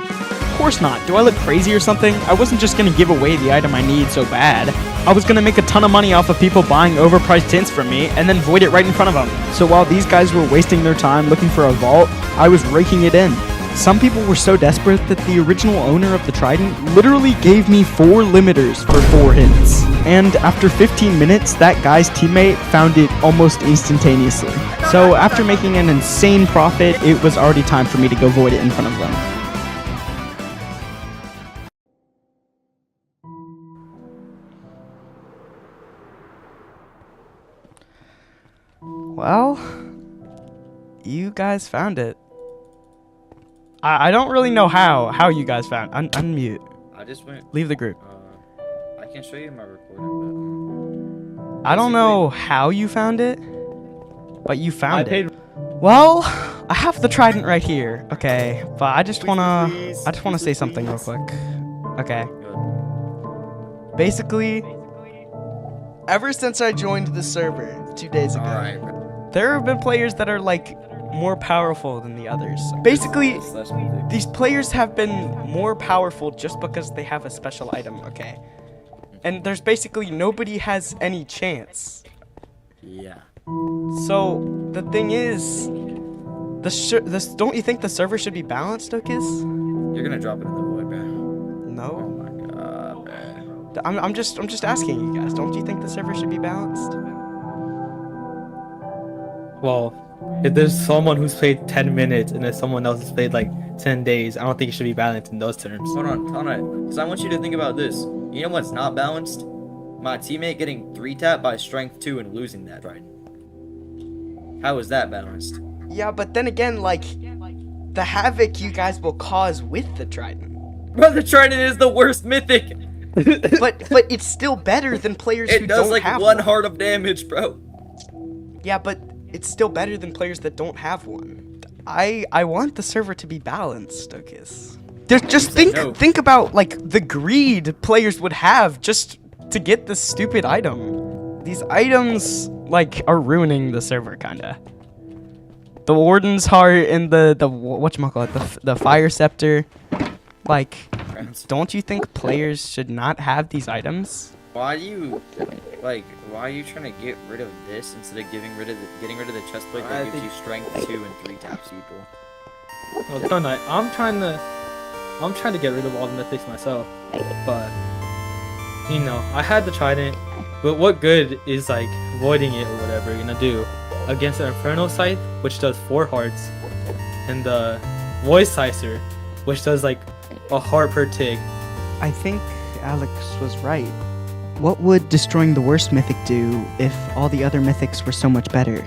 Of course not. Do I look crazy or something? I wasn't just gonna give away the item I need so bad. I was gonna make a ton of money off of people buying overpriced tints from me and then void it right in front of them. So while these guys were wasting their time looking for a vault, I was raking it in. Some people were so desperate that the original owner of the trident literally gave me 4 limiters for 4 hints. And after 15 minutes, that guy's teammate found it almost instantaneously. So after making an insane profit, it was already time for me to go void it in front of them.
Well, you guys found it. I don't really know how you guys found it. Unmute.
I just went.
Leave the group.
I can show you my recording, but
I don't know how you found it, but you found it. Well, I have the trident right here. Okay, but I just wanna say something real quick. Okay. Basically, ever since I joined the server 2 days ago, there have been players that are like more powerful than the others. Basically, these players have been more powerful just because they have a special item, okay? And there's basically nobody has any chance.
yeah.
So, the thing is, don't you think the server should be balanced, Okis?
You're gonna drop it in the void, bro.
No.
Oh my god, bro.
I'm just asking you guys. Don't you think the server should be balanced?
Well, if there's someone who's played 10 minutes and there's someone else who's played like 10 days, I don't think it should be balanced in those terms.
Hold on, because I want you to think about this. You know what's not balanced? My teammate getting 3-tapped by strength 2 and losing that, right? How is that balanced?
Yeah, but then again, like, the havoc you guys will cause with the trident.
Bro, the trident is the worst mythic!
but it's still better than players who don't have one.
It does like 1 heart of damage, bro.
Yeah, but it's still better than players that don't have one. I want the server to be balanced, Okis. Just think about like the greed players would have just to get this stupid item. These items like are ruining the server kinda. The Warden's Heart and the whatchamacallit, the Fire Scepter. Like, don't you think players should not have these items?
Why are you trying to get rid of this instead of getting rid of the chest plate that gives you strength 2 and 3 taps people?
Well, Tommyinnit, I'm trying to get rid of all the mythics myself, but you know, I had the trident, but what good is like voiding it or whatever you're gonna do against the Inferno Scythe, which does 4 hearts, and the Voice Sicer, which does like a heart per tick.
I think Alex was right. What would destroying the worst mythic do if all the other mythics were so much better?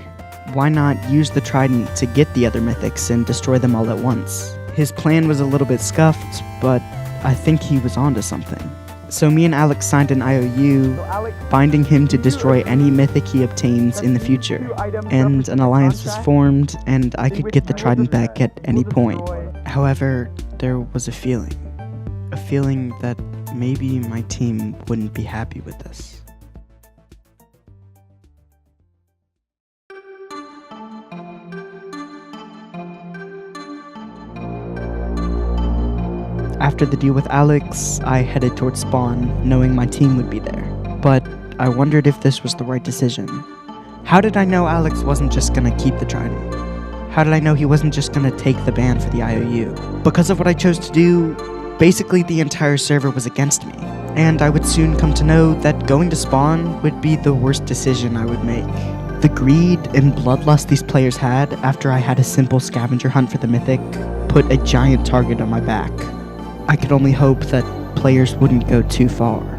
Why not use the trident to get the other mythics and destroy them all at once? His plan was a little bit scuffed, but I think he was onto something. So me and Alex signed an IOU, binding him to destroy any mythic he obtains in the future. And an alliance was formed, and I could get the trident back at any point. However, there was a feeling that maybe my team wouldn't be happy with this. After the deal with Alex, I headed towards spawn, knowing my team would be there. But I wondered if this was the right decision. How did I know Alex wasn't just gonna keep the trident? How did I know he wasn't just gonna take the ban for the IOU? Because of what I chose to do, basically the entire server was against me. and I would soon come to know that going to spawn would be the worst decision I would make. The greed and bloodlust these players had after I had a simple scavenger hunt for the Mythic put a giant target on my back. I could only hope that players wouldn't go too far.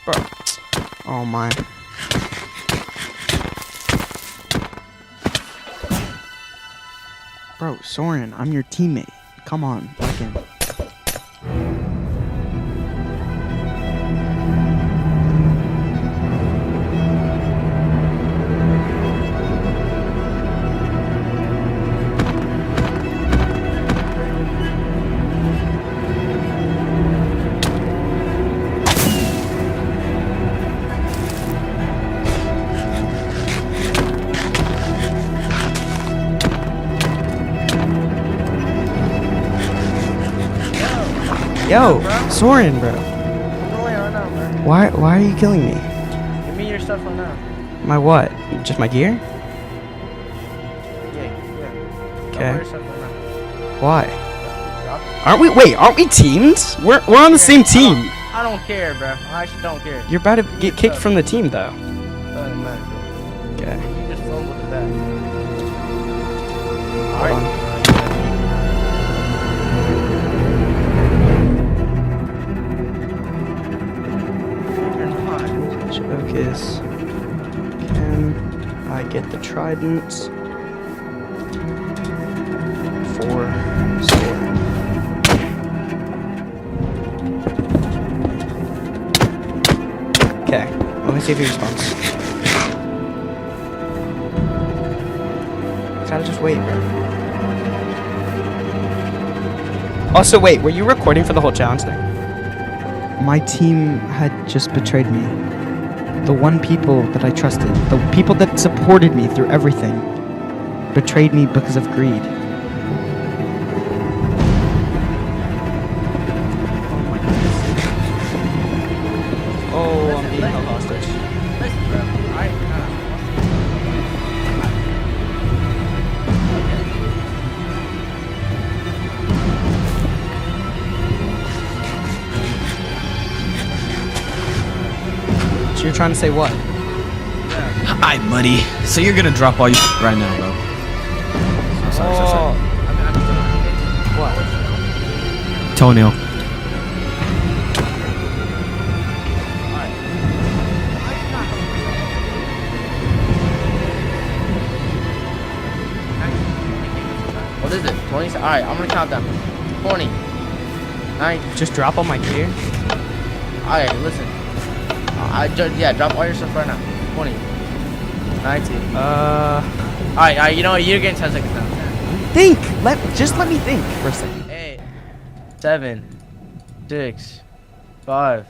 Bro. Oh my.
Bro, Soren, I'm your teammate. Come on, back in.
Yo, Soren, bro.
What's going on now, bro?
Why are you killing me?
Give me your stuff right now.
My what? Just my gear?
Yeah.
Okay.
Your stuff right now.
Why? Aren't we teamed? We're on the same team.
I don't care, bro. I actually don't care.
You're about to get kicked from the team though.
Doesn't matter.
Okay.
You just fumbled the bag.
Hold on. Focus. Can I get the trident? 4 sword. Okay, let me see if he responds. Gotta just wait, bro. Also, wait, were you recording for the whole challenge thing?
My team had just betrayed me. The one people that I trusted, the people that supported me through everything, betrayed me because of greed.
Oh, I'm being held hostage.
Listen, bro.
So you're trying to say what?
Hi, buddy. So you're gonna drop all your right now, bro. Sorry.
What?
Toenail.
What is it? 20? Alright, I'm gonna count down. 20. 9.
Just drop all my gear?
Alright, listen. Drop all your stuff right now. 20. 19. Alright, you know what? You're getting 10 seconds now.
Think! Just let me think for a second.
8, 7, 6, 5,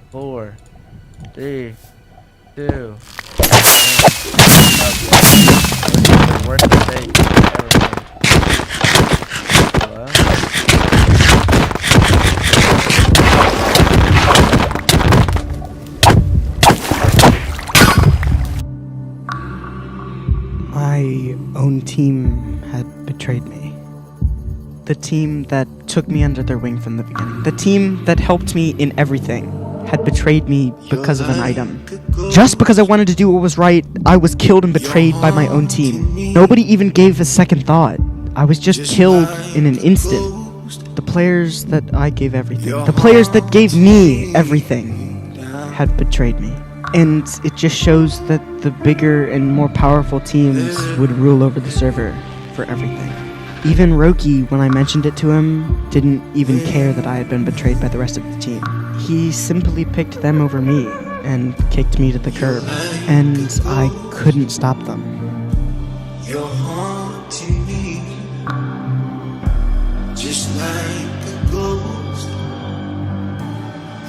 4, 3, 2. Worst mistake ever made. Hello?
My own team had betrayed me. The team that took me under their wing from the beginning. The team that helped me in everything had betrayed me because of an item. Just because I wanted to do what was right, I was killed and betrayed by my own team. Nobody even gave a second thought. I was just killed in an instant. The players that I gave everything, the players that gave me everything, had betrayed me. And it just shows that the bigger and more powerful teams would rule over the server for everything. Even Roki, when I mentioned it to him, didn't even care that I had been betrayed by the rest of the team. He simply picked them over me and kicked me to the curb, and I couldn't stop them.
You're haunting me, just like a ghost.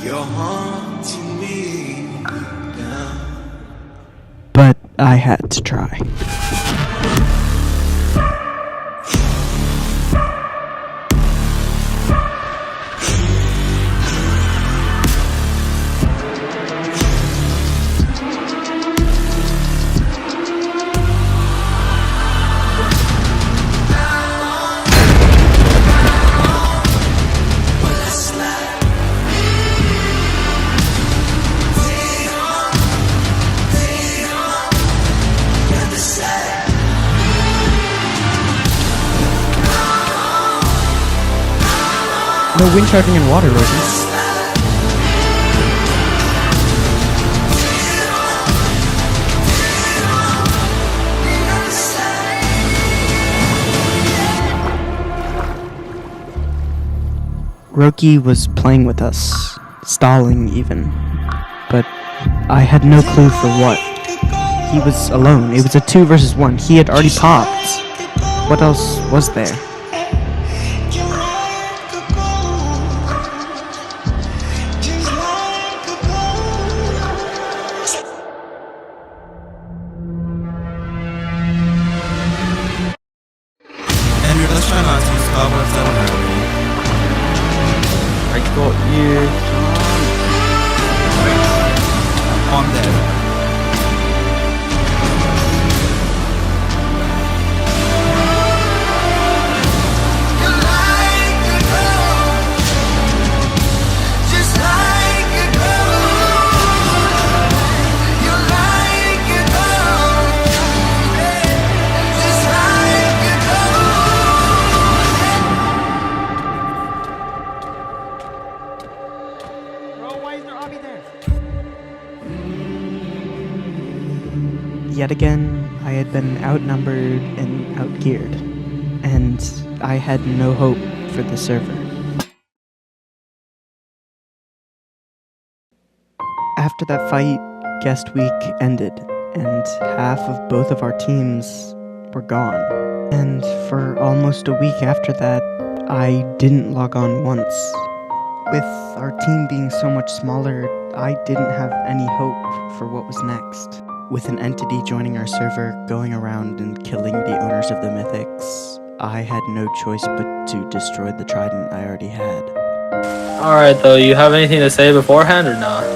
You're haunting me now.
But I had to try. No wind charging in water, Rosie. Roki was playing with us, stalling even, but I had no clue for what. He was alone. It was a 2 versus 1. He had already popped. What else was there?
Let's try not to use cobwebs that don't hurt me. I got you, John. I'm dead.
Yet again, I had been outnumbered and outgeared, and I had no hope for the server. After that fight, guest week ended, and half of both of our teams were gone. And for almost a week after that, I didn't log on once. With our team being so much smaller, I didn't have any hope for what was next. With an entity joining our server, going around and killing the owners of the Mythics, I had no choice but to destroy the trident I already had.
Alright though, you have anything to say beforehand or not?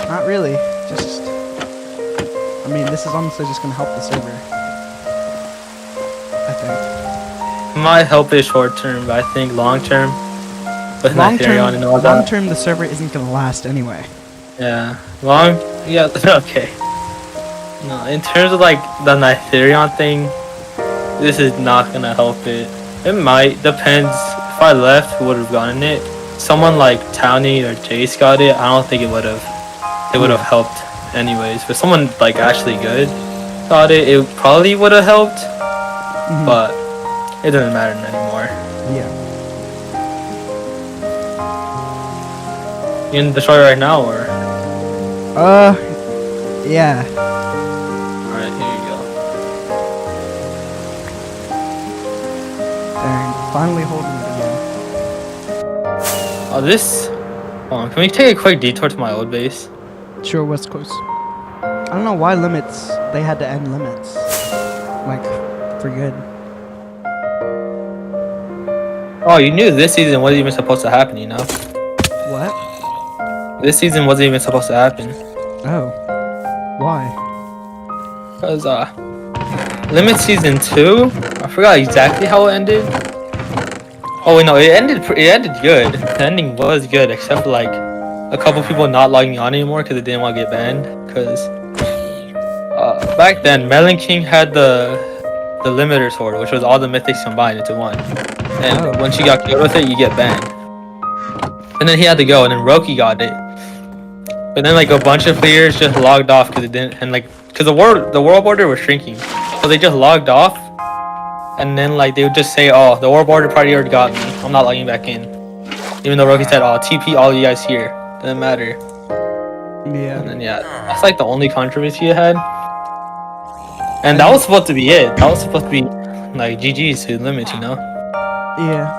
Not really. Just... I mean, this is honestly just gonna help the server. I think.
Might help it short term, but I think long term, with Ethereum and all that.
Long term, the server isn't gonna last anyway.
Yeah, yeah, okay. No, in terms of like the Ethereum thing, this is not gonna help it. It might, depends. If I left, who would have gotten it? Someone like Townie or Jace got it. I don't think it would have. It would have helped anyways. But someone like actually good got it. It probably would have helped, but it doesn't matter anymore.
Yeah.
You in the show right now or?
Yeah.
Alright, here you go.
Dang, finally holding it again.
Oh, this... Hold on, can we take a quick detour to my old base?
Sure, West Coast. I don't know why limits, they had to end limits. Like, for good.
Oh, you knew this season wasn't even supposed to happen, you know?
What?
This season wasn't even supposed to happen.
Oh. Why?
Because, Limit Season 2? I forgot exactly how it ended. Oh, wait, no, it ended good. The ending was good, except for, like, a couple people not logging on anymore because they didn't want to get banned. Because, back then, Melon King had the limiter sword, which was all the mythics combined into one. And once you got killed with it, you get banned. And then he had to go, and then Roki got it. But then like a bunch of players just logged off because it didn't, and like because the world border was shrinking, so they just logged off, and then like they would just say, "Oh, the world border party already got me. I'm not logging back in." Even though Roki said, "Oh, TP all you guys here. Doesn't matter."
Yeah.
And then yeah, that's like the only controversy it had. And that was supposed to be it. That was supposed to be like GG's to limit, you know.
Yeah.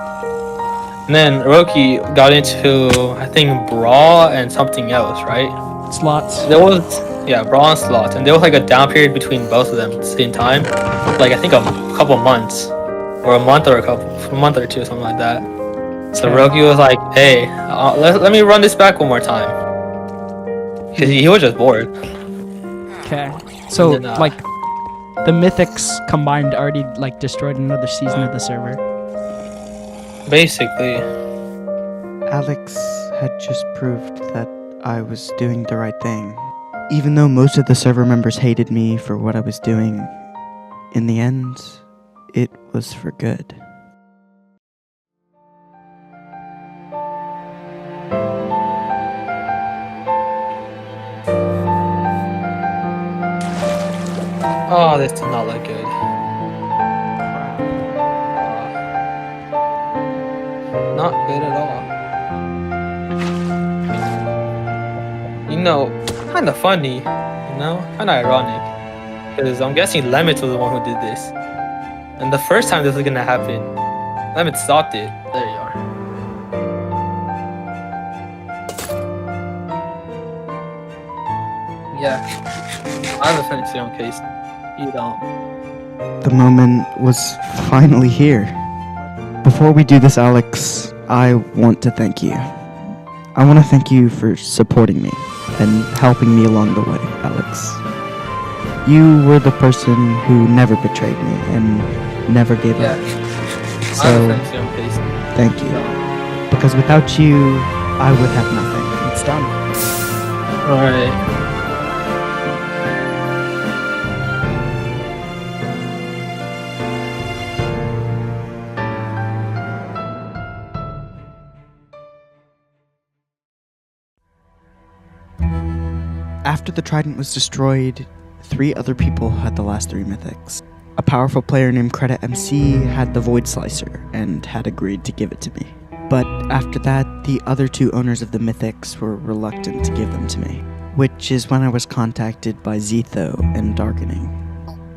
And then Roki got into, I think, Brawl and something else, right?
Slots.
There was yeah, bronze slots, and there was like a down period between both of them at the same time, like I think a couple months, or a month or two, or something like that. So Roki was like, "Hey, let me run this back one more time," because he was just bored.
Okay. So
And then,
like, the Mythics combined already like destroyed another season of the server.
Basically.
Alex had just proved that I was doing the right thing. Even though most of the server members hated me for what I was doing, in the end, it was for good.
Oh, this did not look good. Not good at all. You know, kind of funny, you know, kind of ironic, because I'm guessing Lemit was the one who did this, and the first time this was gonna happen, Lemit stopped it. There you are. Yeah, I have a fancy on case. You don't.
The moment was finally here. Before we do this, Alex, I want to thank you. I want to thank you for supporting me and helping me along the way, Alex. You were the person who never betrayed me and never gave up. So, thank you. Because without you, I would have nothing. It's done.
Alright.
After the trident was destroyed, 3 other people had the last 3 mythics. A powerful player named Credit MC had the Void Slicer and had agreed to give it to me. But after that, the other 2 owners of the mythics were reluctant to give them to me, which is when I was contacted by Zetho and Darkening.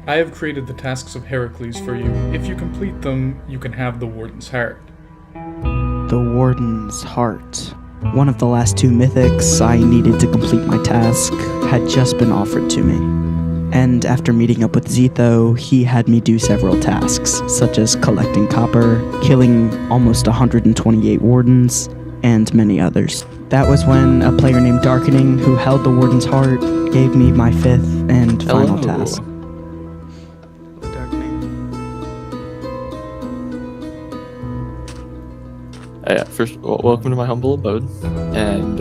I have created the tasks of Heracles for you. If you complete them, you can have the Warden's Heart.
The Warden's Heart. One of the last 2 mythics I needed to complete my task had just been offered to me. And after meeting up with Zetho, he had me do several tasks, such as collecting copper, killing almost 128 wardens, and many others. That was when a player named Darkening, who held the Warden's Heart, gave me my 5th and final task.
Yeah, first, welcome to my humble abode. And,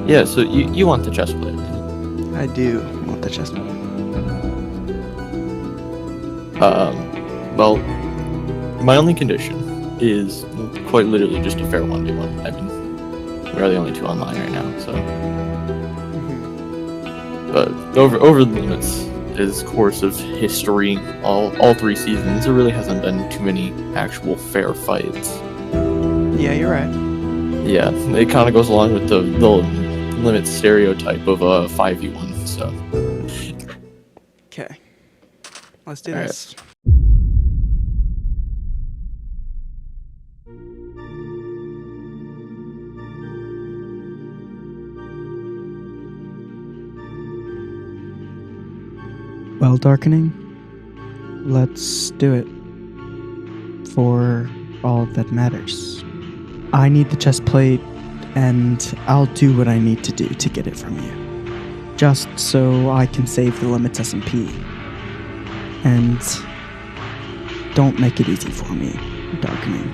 yeah, so you want the chestplate, right?
I do want the chestplate.
Well, my only condition is quite literally just a fair 1v1. I mean, we're the only 2 online right now, so. But over the limits, his course of history, all 3 seasons, there really hasn't been too many actual fair fights.
Yeah, you're right.
Yeah, it kind of goes along with the limit stereotype of 5v1, so.
Okay. Let's do
All
this. Well, Darkening, let's do it. For all that matters. I need the chest plate, and I'll do what I need to do to get it from you. Just so I can save the Limits SMP. And don't make it easy for me, Darkening.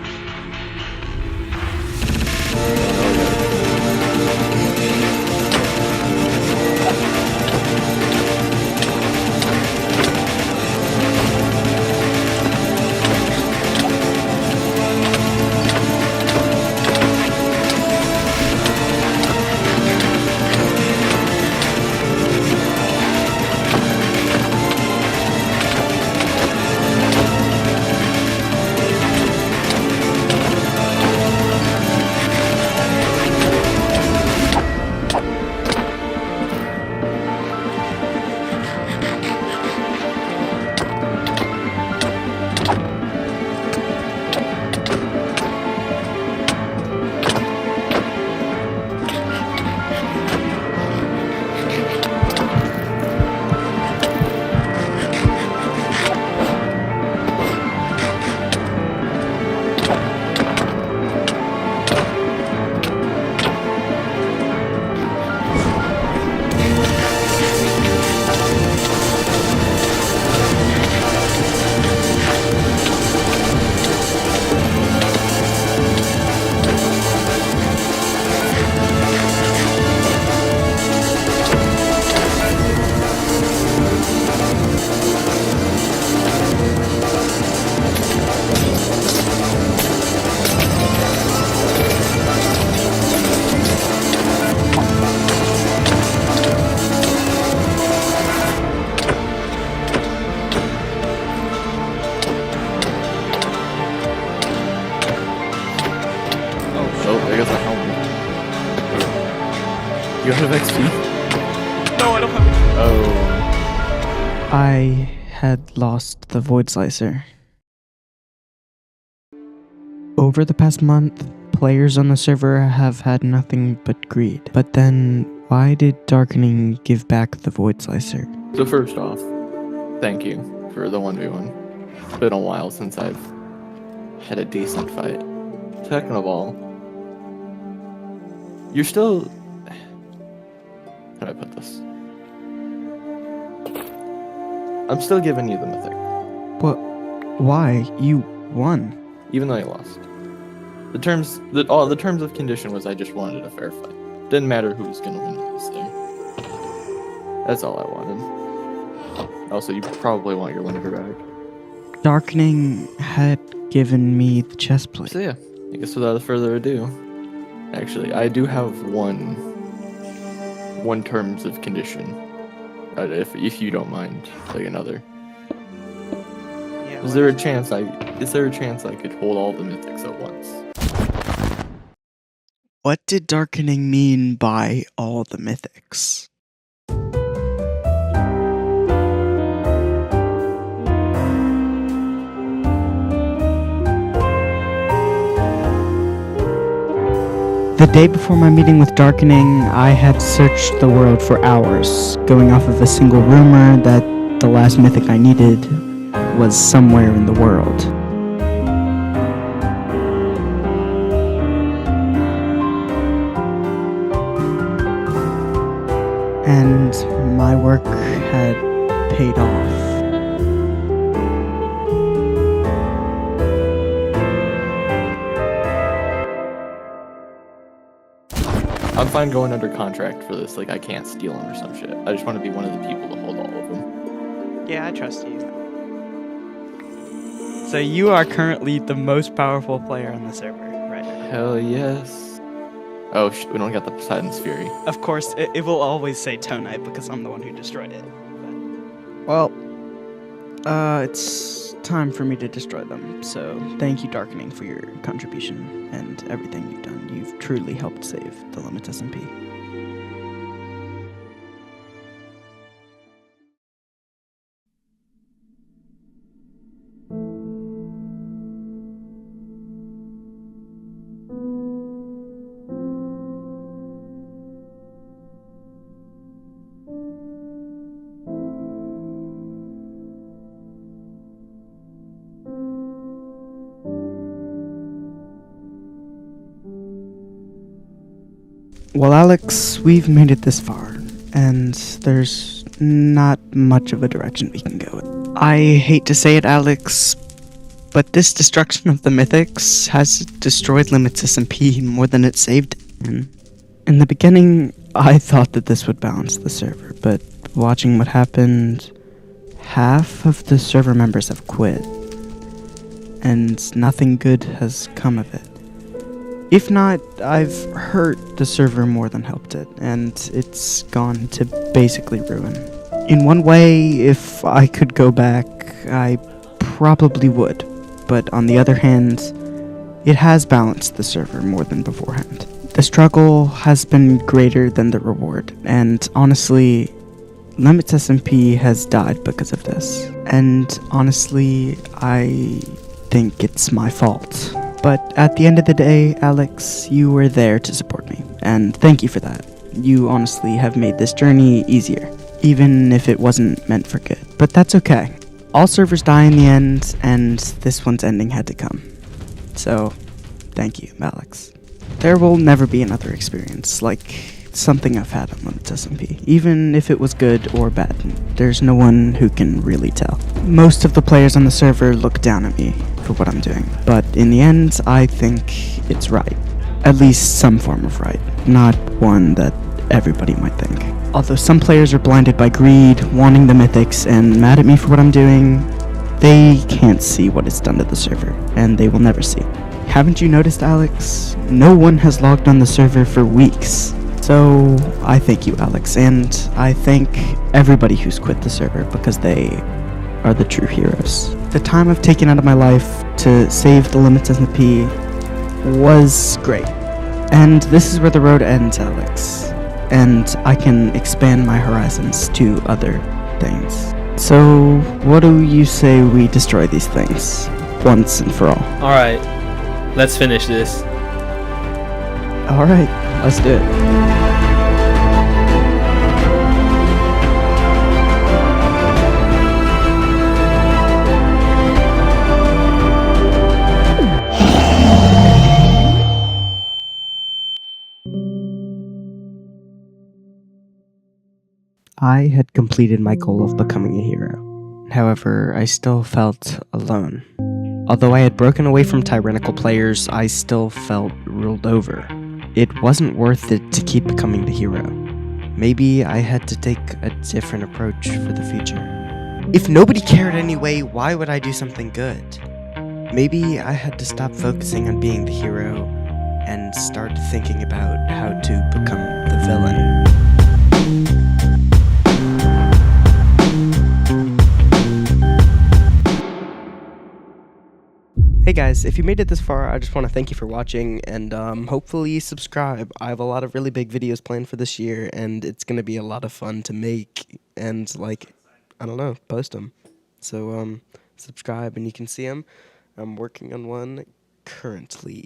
have XP? No, I don't have. Oh.
I had lost the Void Slicer. Over the past month, players on the server have had nothing but greed. But then, why did Darkening give back the Void Slicer?
So first off, thank you for the 1v1. It's been a while since I've had a decent fight. Second of all, you're still... How do I put this? I'm still giving you the Mythic.
What? Why? You won.
Even though you lost. The terms of condition was I just wanted a fair fight. Didn't matter who was gonna win this thing. That's all I wanted. Also, you probably want your winner back.
Darkening had given me the chest plate.
So yeah, I guess without further ado, actually, I do have one terms of condition. If you don't mind, like another. Is there a chance I could hold all the mythics at once?
What did Darkening mean by all the mythics? The day before my meeting with Darkening, I had searched the world for hours, going off of a single rumor that the last mythic I needed was somewhere in the world. And my work had paid off.
I'm fine going under contract for this, like I can't steal them or some shit. I just want to be one of the people to hold all of them.
Yeah, I trust you. So you are currently the most powerful player on the server right now.
Hell yes. Oh shit, we don't got the Poseidon's Fury.
Of course, it will always say Tommyinnit because I'm the one who destroyed it. Well, it's time for me to destroy them. So thank you, Darkening, for your contribution and everything you've done. You've truly helped save the Limitless SMP. Well, Alex, we've made it this far, and there's not much of a direction we can go. I hate to say it, Alex, but this destruction of the mythics has destroyed Limitless SMP more than it saved it. In the beginning, I thought that this would balance the server, but watching what happened, half of the server members have quit, and nothing good has come of it. If not, I've hurt the server more than helped it, and it's gone to basically ruin. In one way, if I could go back, I probably would, but on the other hand, it has balanced the server more than beforehand. The struggle has been greater than the reward, and honestly, Limitless SMP has died because of this. And honestly, I think it's my fault. But at the end of the day, Alex, you were there to support me, and thank you for that. You honestly have made this journey easier, even if it wasn't meant for good. But that's okay. All servers die in the end, and this one's ending had to come. So, thank you, Alex. There will never be another experience like something I've had on Limitless SMP. Even if it was good or bad, there's no one who can really tell. Most of the players on the server look down at me for what I'm doing, but in the end, I think it's right. At least some form of right, not one that everybody might think. Although some players are blinded by greed, wanting the mythics, and mad at me for what I'm doing, they can't see what it's done to the server, and they will never see. Haven't you noticed, Alex? No one has logged on the server for weeks. So, I thank you, Alex, and I thank everybody who's quit the server because they are the true heroes. The time I've taken out of my life to save the Limitless SMP was great. And this is where the road ends, Alex. and I can expand my horizons to other things. So, what do you say we destroy these things once and for all?
Alright, let's finish this.
Alright, let's do it. I had completed my goal of becoming a hero. However, I still felt alone. Although I had broken away from tyrannical players, I still felt ruled over. It wasn't worth it to keep becoming the hero. Maybe I had to take a different approach for the future. If nobody cared anyway, why would I do something good? Maybe I had to stop focusing on being the hero and start thinking about how to become the villain. Hey guys, if you made it this far, I just want to thank you for watching, and hopefully subscribe. I have a lot of really big videos planned for this year, and it's going to be a lot of fun to make and, like, I don't know, post them. So, subscribe and you can see them. I'm working on one currently.